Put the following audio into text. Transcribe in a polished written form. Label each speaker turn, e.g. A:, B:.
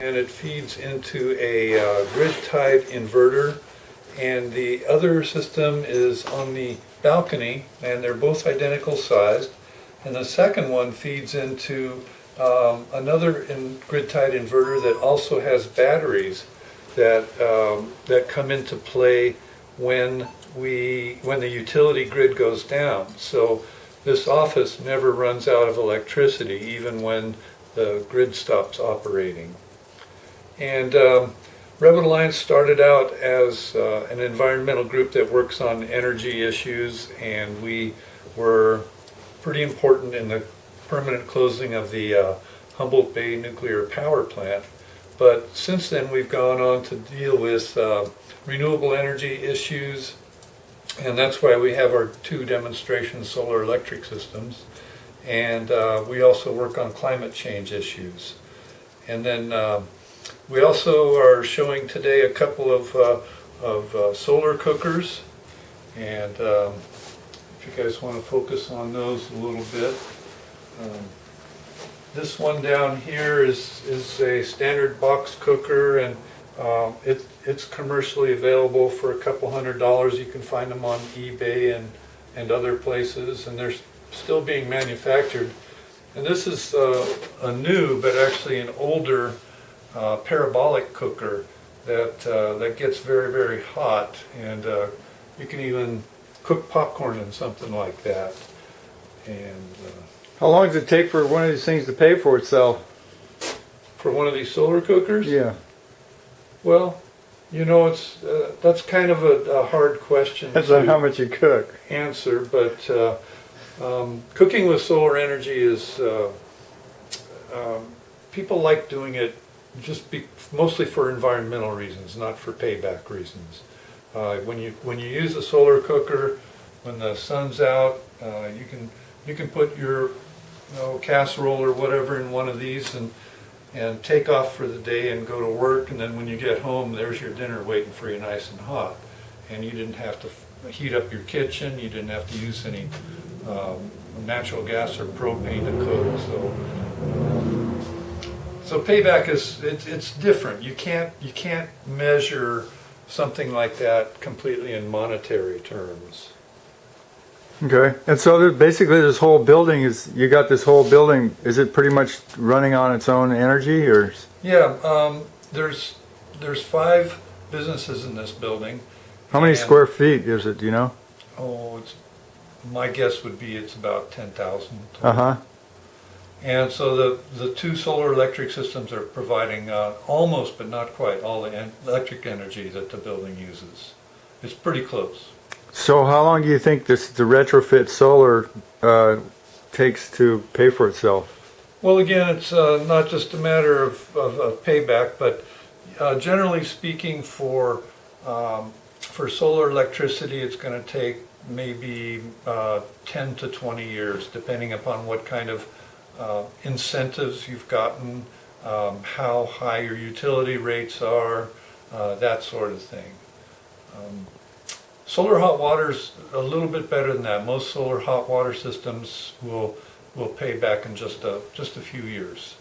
A: and it feeds into a grid-tied inverter, and the other system is on the balcony, and they're both identical sized, and the second one feeds into another grid-tied inverter that also has batteries that come into play when the utility grid goes down. So this office never runs out of electricity, even when the grid stops operating. And Redwood Alliance started out as an environmental group that works on energy issues, and we were pretty important in the permanent closing of the Humboldt Bay nuclear power plant. But since then we've gone on to deal with renewable energy issues, and that's why we have our 2 demonstration solar electric systems. And we also work on climate change issues. And then we also are showing today a couple of solar cookers, and if you guys want to focus on those a little bit. This one down here is a standard box cooker, and it's commercially available for a couple $100s. You can find them on eBay and other places, and they're still being manufactured. And this is a new, but actually an older parabolic cooker that gets very, very hot, and you can even cook popcorn in something like that. And
B: how long does it take for one of these things to pay for itself?
A: For one of these solar cookers?
B: Yeah.
A: Well, you know, it's that's kind of a hard question.
B: Depends on how much you cook.
A: Answer, but cooking with solar energy is people like doing it mostly for environmental reasons, not for payback reasons. When you use a solar cooker, when the sun's out, you can put your casserole or whatever in one of these and take off for the day and go to work, and then when you get home, there's your dinner waiting for you nice and hot. And you didn't have to heat up your kitchen, you didn't have to use any natural gas or propane to cook. So payback it's different. You can't measure something like that completely in monetary terms.
B: Okay, and so basically this whole building is it pretty much running on its own energy, or?
A: Yeah, there's 5 businesses in this building.
B: How many square feet is it, do you know?
A: Oh, my guess would be it's about 10,000.
B: Uh-huh.
A: And so the 2 solar electric systems are providing almost, but not quite, all the electric energy that the building uses. It's pretty close.
B: So how long do you think the retrofit solar takes to pay for itself?
A: Well, again, it's not just a matter of payback, but generally speaking, for solar electricity, it's going to take maybe 10 to 20 years, depending upon what kind of incentives you've gotten, how high your utility rates are, that sort of thing. Solar hot water's a little bit better than that. Most solar hot water systems will pay back in just a few years.